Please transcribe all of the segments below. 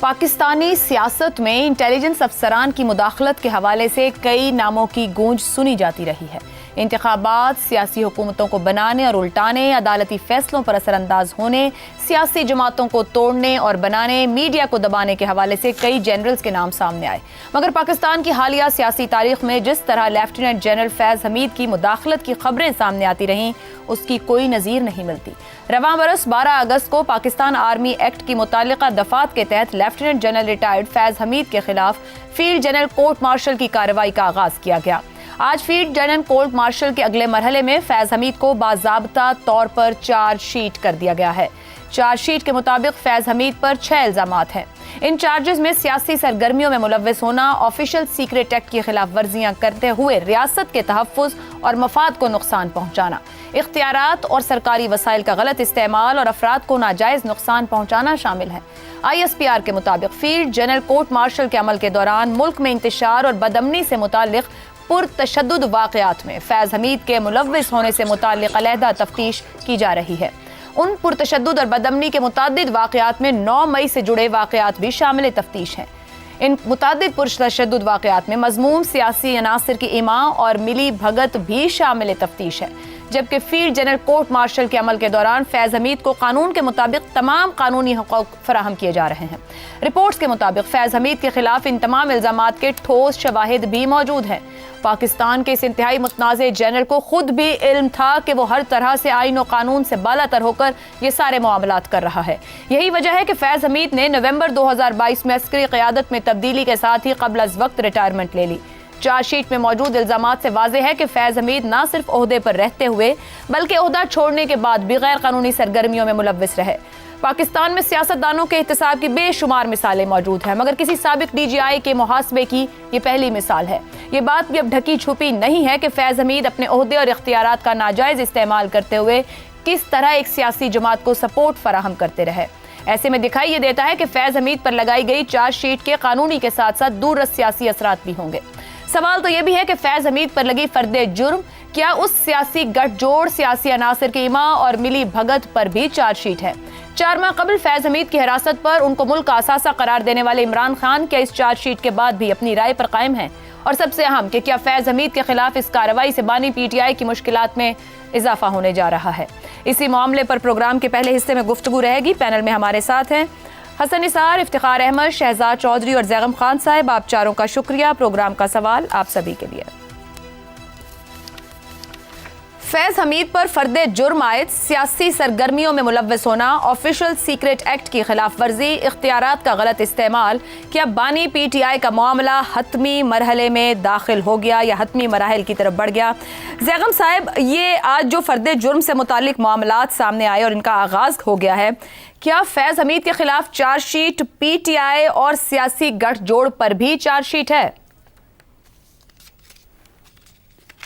پاکستانی سیاست میں انٹیلیجنس افسران کی مداخلت کے حوالے سے کئی ناموں کی گونج سنی جاتی رہی ہے۔ انتخابات، سیاسی حکومتوں کو بنانے اور الٹانے، عدالتی فیصلوں پر اثر انداز ہونے، سیاسی جماعتوں کو توڑنے اور بنانے، میڈیا کو دبانے کے حوالے سے کئی جنرلز کے نام سامنے آئے، مگر پاکستان کی حالیہ سیاسی تاریخ میں جس طرح لیفٹیننٹ جنرل فیض حمید کی مداخلت کی خبریں سامنے آتی رہیں، اس کی کوئی نظیر نہیں ملتی۔ رواں برس 12 اگست کو پاکستان آرمی ایکٹ کی متعلقہ دفعات کے تحت لیفٹیننٹ جنرل ریٹائرڈ فیض حمید کے خلاف فیلڈ جنرل کورٹ مارشل کی کارروائی کا آغاز کیا گیا۔ آج field general court marshal K اگلے مرحلے میں فیض حمید کو باضابطہ طور پر چارج شیٹ کر دیا گیا ہے۔ چارج شیٹ کے مطابق فیض حمید پر 6 الزامات ہیں۔ ان چارجز میں سیاسی سرگرمیوں میں ملوث ہونا، آفیشل سیکریٹ ایکٹ کی خلاف ورزیاں کرتے ہوئے ریاست کے تحفظ اور مفاد کو نقصان پہنچانا، اختیارات اور سرکاری وسائل کا غلط استعمال اور افراد کو ناجائز نقصان پہنچانا شامل ہے۔ ISPR کے مطابق field general court marshal K عمل کے دوران ملک میں انتشار اور بدامنی سے متعلق پرتشدد واقعات میں فیض حمید کے ملوث ہونے سے متعلق علیحدہ تفتیش کی جا رہی ہے۔ ان پرتشدد اور بدامنی کے متعدد واقعات میں 9 مئی سے جڑے واقعات بھی شامل تفتیش ہیں۔ ان متعدد پرتشدد واقعات میں مذموم سیاسی عناصر کی ایما اور ملی بھگت بھی شامل تفتیش ہے، جبکہ field general court marshal K عمل کے دوران فیض حمید کو قانون کے مطابق تمام قانونی حقوق فراہم کیے جا رہے ہیں۔ رپورٹس کے مطابق فیض حمید کے خلاف ان تمام الزامات کے ٹھوس شواہد بھی موجود ہیں۔ پاکستان کے اس انتہائی متنازع جنرل کو خود بھی علم تھا کہ وہ ہر طرح سے آئین و قانون سے بالا تر ہو کر یہ سارے معاملات کر رہا ہے۔ یہی وجہ ہے کہ فیض حمید نے نومبر 2022 میں عسکری قیادت میں تبدیلی کے ساتھ ہی قبل از وقت ریٹائرمنٹ لے لی۔ چارج شیٹ میں موجود الزامات سے واضح ہے کہ فیض حمید نہ صرف عہدے پر رہتے ہوئے بلکہ عہدہ چھوڑنے کے بعد بھی غیر قانونی سرگرمیوں میں ملوث رہے۔ پاکستان میں سیاستدانوں کے احتساب کی بے شمار مثالیں موجود ہیں، مگر کسی سابق DGI کے محاسبے کی یہ پہلی مثال ہے۔ یہ بات بھی اب ڈھکی چھپی نہیں ہے کہ فیض حمید اپنے عہدے اور اختیارات کا ناجائز استعمال کرتے ہوئے کس طرح ایک سیاسی جماعت کو سپورٹ فراہم کرتے رہے۔ ایسے میں دکھائی یہ دیتا ہے کہ فیض حمید پر لگائی گئی چارج شیٹ کے قانونی کے ساتھ ساتھ دور رس سیاسی اثرات بھی ہوں گے۔ سوال تو یہ بھی ہے کہ فیض حمید پر لگی فرد جرم کیا اس سیاسی گٹھ جوڑ، سیاسی عناصر کی ایما اور ملی بھگت پر بھی چارج شیٹ ہے؟ 4 ماہ قبل فیض حمید کی حراست پر ان کو ملک کا اثاثہ قرار دینے والے عمران خان کیا اس چارج شیٹ کے بعد بھی اپنی رائے پر قائم ہیں؟ اور سب سے اہم کہ کیا فیض حمید کے خلاف اس کارروائی سے بانی PTI کی مشکلات میں اضافہ ہونے جا رہا ہے؟ اسی معاملے پر پروگرام کے پہلے حصے میں گفتگو رہے گی۔ پینل میں ہمارے ساتھ ہیں حسن نثار، افتخار احمد، شہزاد چودھری اور زیغم خان صاحب۔ آپ چاروں کا شکریہ۔ پروگرام کا سوال آپ سبھی کے لیے۔ فیض حمید پر فرد جرم عائد سیاسی سرگرمیوں میں ملوث ہونا، آفیشل سیکریٹ ایکٹ کی خلاف ورزی، اختیارات کا غلط استعمال، کیا بانی PTI کا معاملہ حتمی مرحلے میں داخل ہو گیا یا حتمی مراحل کی طرف بڑھ گیا؟ زیغم صاحب، یہ آج جو فرد جرم سے متعلق معاملات سامنے آئے اور ان کا آغاز ہو گیا ہے، کیا فیض حمید کے خلاف چارج شیٹ PTI اور سیاسی گٹھ جوڑ پر بھی چارج شیٹ ہے؟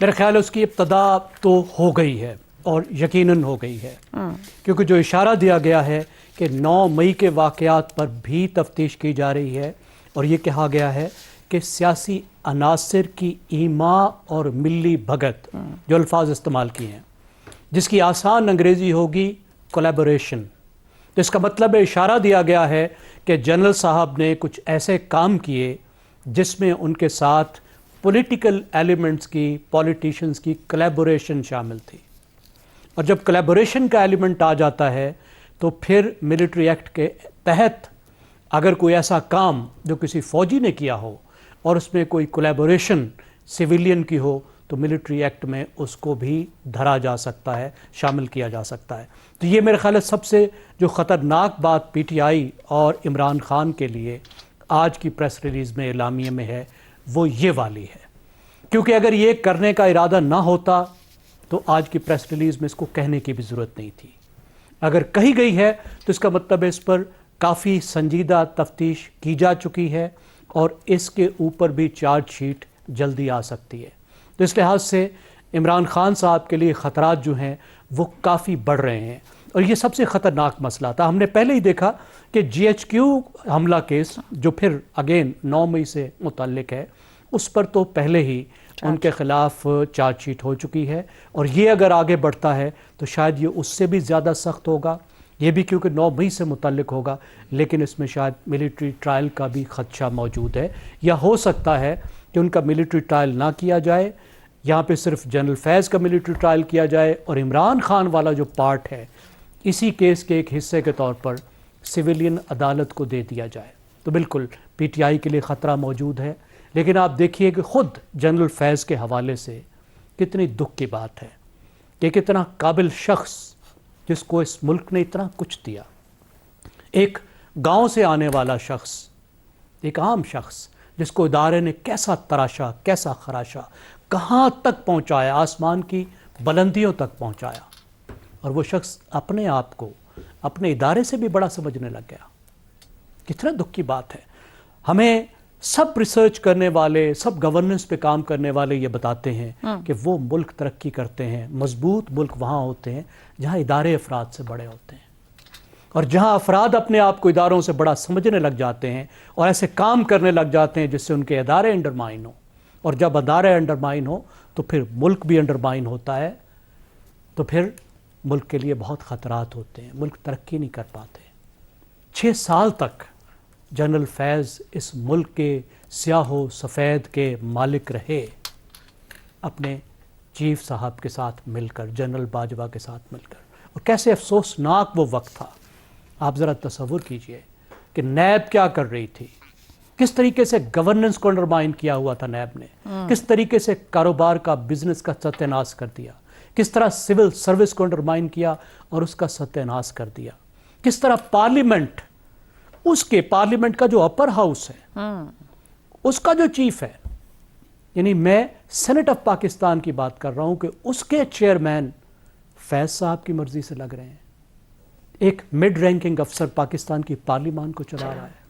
میرا خیال ہے اس کی ابتدا تو ہو گئی ہے اور یقیناً ہو گئی ہے، کیونکہ جو اشارہ دیا گیا ہے کہ 9 مئی کے واقعات پر بھی تفتیش کی جا رہی ہے اور یہ کہا گیا ہے کہ سیاسی عناصر کی ایما اور ملی بھگت، جو الفاظ استعمال کیے ہیں، جس کی آسان انگریزی ہوگی کولیبوریشن۔ تو اس کا مطلب اشارہ دیا گیا ہے کہ جنرل صاحب نے کچھ ایسے کام کیے جس میں ان کے ساتھ پولیٹیکل ایلیمنٹس کی، پولیٹیشنز کی کولیبوریشن شامل تھی، اور جب کولیبوریشن کا ایلیمنٹ آ جاتا ہے تو پھر ملٹری ایکٹ کے تحت اگر کوئی ایسا کام جو کسی فوجی نے کیا ہو اور اس میں کوئی کولیبوریشن سویلین کی ہو تو ملٹری ایکٹ میں اس کو بھی دھرا جا سکتا ہے، شامل کیا جا سکتا ہے۔ تو یہ میرے خیال ہے سب سے جو خطرناک بات PTI اور عمران خان کے لیے آج کی پریس ریلیز میں، اعلامیے میں ہے، وہ یہ والی ہے، کیونکہ اگر یہ کرنے کا ارادہ نہ ہوتا تو آج کی پریس ریلیز میں اس کو کہنے کی بھی ضرورت نہیں تھی۔ اگر کہی گئی ہے تو اس کا مطلب ہے اس پر کافی سنجیدہ تفتیش کی جا چکی ہے اور اس کے اوپر بھی چارج شیٹ جلدی آ سکتی ہے۔ تو اس لحاظ سے عمران خان صاحب کے لیے خطرات جو ہیں وہ کافی بڑھ رہے ہیں، اور یہ سب سے خطرناک مسئلہ تھا۔ ہم نے پہلے ہی دیکھا کہ GHQ حملہ کیس جو پھر اگین 9 مئی سے متعلق ہے، اس پر تو پہلے ہی ان کے خلاف چارج شیٹ ہو چکی ہے، اور یہ اگر آگے بڑھتا ہے تو شاید یہ اس سے بھی زیادہ سخت ہوگا۔ یہ بھی کیونکہ 9 مئی سے متعلق ہوگا، لیکن اس میں شاید ملٹری ٹرائل کا بھی خدشہ موجود ہے، یا ہو سکتا ہے کہ ان کا ملٹری ٹرائل نہ کیا جائے، یہاں پہ صرف جنرل فیض کا ملٹری ٹرائل کیا جائے اور عمران خان والا جو پارٹ ہے اسی کیس کے ایک حصے کے طور پر سویلین عدالت کو دے دیا جائے۔ تو بالکل پی ٹی آئی کے لیے خطرہ موجود ہے، لیکن آپ دیکھیے کہ خود جنرل فیض کے حوالے سے کتنی دکھ کی بات ہے کہ ایک اتنا قابل شخص جس کو اس ملک نے اتنا کچھ دیا، ایک گاؤں سے آنے والا شخص، ایک عام شخص جس کو ادارے نے کیسا تراشا، کیسا خراشا، کہاں تک پہنچایا، آسمان کی بلندیوں تک پہنچایا، اور وہ شخص اپنے آپ کو اپنے ادارے سے بھی بڑا سمجھنے لگ گیا۔ کتنا دکھ کی بات ہے۔ ہمیں سب ریسرچ کرنے والے، سب گورننس پہ کام کرنے والے یہ بتاتے ہیں کہ وہ ملک ترقی کرتے ہیں، مضبوط ملک وہاں ہوتے ہیں جہاں ادارے افراد سے بڑے ہوتے ہیں، اور جہاں افراد اپنے آپ کو اداروں سے بڑا سمجھنے لگ جاتے ہیں اور ایسے کام کرنے لگ جاتے ہیں جس سے ان کے ادارے انڈرمائن ہوں، اور جب ادارے انڈرمائن ہوں تو پھر ملک بھی انڈرمائن ہوتا ہے، تو پھر ملک کے لیے بہت خطرات ہوتے ہیں، ملک ترقی نہیں کر پاتے۔ 6 سال تک جنرل فیض اس ملک کے سیاہ و سفید کے مالک رہے، اپنے چیف صاحب کے ساتھ مل کر، جنرل باجوہ کے ساتھ مل کر، اور کیسے افسوسناک وہ وقت تھا۔ آپ ذرا تصور کیجئے کہ نیب کیا کر رہی تھی، کس طریقے سے گورننس کو انڈرمائن کیا ہوا تھا نیب نے، کس طریقے سے کاروبار کا، بزنس کا ستیہ ناش کر دیا، کس طرح سول سروس کو انڈرمائن کیا اور اس کا ستیہ ناش کر دیا، کس طرح پارلیمنٹ، اس کے پارلیمنٹ کا جو اپر ہاؤس ہے، اس کا جو چیف ہے، یعنی میں سینٹ آف پاکستان کی بات کر رہا ہوں کہ اس کے چیئرمین فیض صاحب کی مرضی سے لگ رہے ہیں۔ ایک مڈ رینکنگ افسر پاکستان کی پارلیمان کو چلا رہا ہے،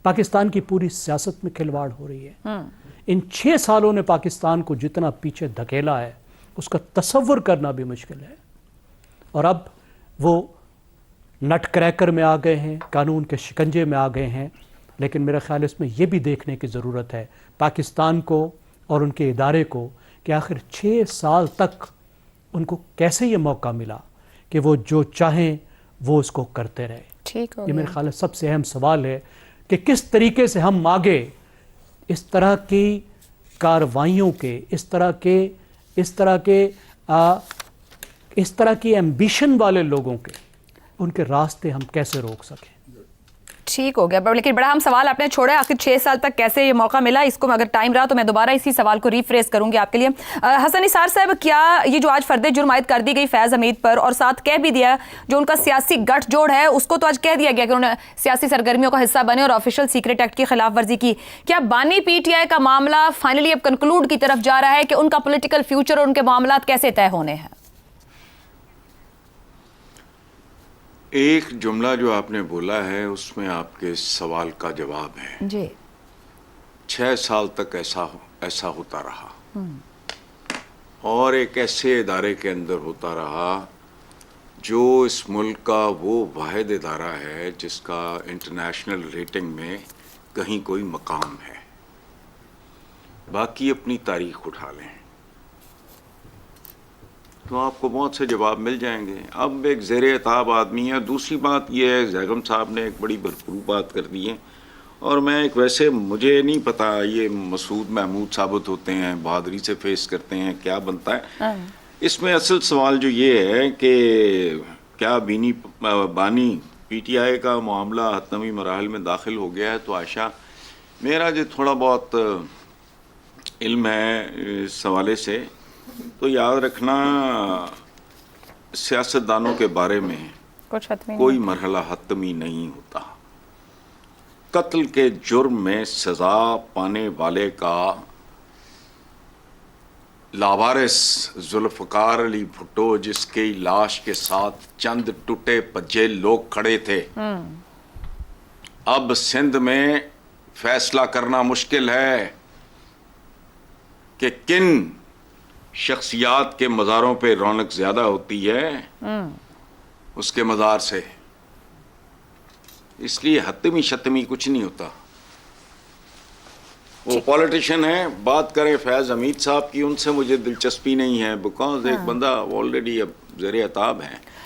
پاکستان کی پوری سیاست میں کھلواڑ ہو رہی ہے۔ ان 6 سالوں نے پاکستان کو جتنا پیچھے دھکیلا ہے اس کا تصور کرنا بھی مشکل ہے، اور اب وہ نٹ کریکر میں آ گئے ہیں، قانون کے شکنجے میں آ گئے ہیں۔ لیکن میرا خیال اس میں یہ بھی دیکھنے کی ضرورت ہے پاکستان کو اور ان کے ادارے کو کہ آخر 6 سال تک ان کو کیسے یہ موقع ملا کہ وہ جو چاہیں وہ اس کو کرتے رہے۔ ٹھیک ہو یہ میرے خیال سب سے اہم سوال ہے کہ کس طریقے سے ہم آگے اس طرح کی کاروائیوں کے، اس طرح کی ایمبیشن والے لوگوں کے، ان کے راستے ہم کیسے روک سکیں۔ ٹھیک ہو گیا، لیکن بڑا ہم سوال آپ نے چھوڑا، آخر 6 سال تک کیسے یہ موقع ملا، اس کو اگر ٹائم رہا تو میں دوبارہ اسی سوال کو ریفریز کروں گی آپ کے لیے۔ حسن نثار صاحب، کیا یہ جو آج فرد جرم عائد کر دی گئی فیض حمید پر، اور ساتھ کہہ بھی دیا جو ان کا سیاسی گٹھ جوڑ ہے اس کو تو آج کہہ دیا گیا کہ انہوں نے سیاسی سرگرمیوں کا حصہ بنے اور آفیشل سیکرٹ ایکٹ کی خلاف ورزی کی، کیا بانی پی ٹی آئی کا معاملہ فائنلی اب کنکلوڈ کی طرف جا رہا ہے کہ ان کا پولیٹیکل فیوچر اور ان کے معاملات کیسے طے ہونے ہیں؟ ایک جملہ جو آپ نے بولا ہے اس میں آپ کے سوال کا جواب ہے جی 6 سال تک ایسا ہوتا رہا، اور ایک ایسے ادارے کے اندر ہوتا رہا جو اس ملک کا وہ واحد ادارہ ہے جس کا انٹرنیشنل ریٹنگ میں کہیں کوئی مقام ہے۔ باقی اپنی تاریخ اٹھا لیں تو آپ کو بہت سے جواب مل جائیں گے۔ اب ایک زیر عتاب آدمی ہے۔ دوسری بات یہ ہے، زیغم صاحب نے ایک بڑی بھرپور بات کر دی ہے، اور میں ایک ویسے مجھے نہیں پتا یہ مسعود محمود ثابت ہوتے ہیں، بہادری سے فیس کرتے ہیں، کیا بنتا ہے اس میں۔ اصل سوال جو یہ ہے کہ کیا بانی پی ٹی آئی کا معاملہ حتمی مراحل میں داخل ہو گیا ہے؟ تو عائشہ، میرا جو تھوڑا بہت علم ہے اس حوالے سے، تو یاد رکھنا سیاستدانوں کے بارے میں کوئی مرحلہ حتمی نہیں ہوتا۔ قتل کے جرم میں سزا پانے والے کا لاوارث ذوالفقار علی بھٹو، جس کی لاش کے ساتھ چند ٹوٹے پجے لوگ کھڑے تھے، اب سندھ میں فیصلہ کرنا مشکل ہے کہ کن شخصیات کے مزاروں پہ رونق زیادہ ہوتی ہے اس کے مزار سے۔ اس لیے حتمی شتمی کچھ نہیں ہوتا۔ وہ پولیٹیشین ہیں، بات کریں فیض حمید صاحب کی، ان سے مجھے دلچسپی نہیں ہے، بیکاز ایک بندہ آلریڈی اب زیر عتاب ہے۔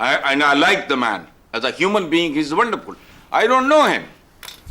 I like the man as a human being, he's wonderful. I don't know him.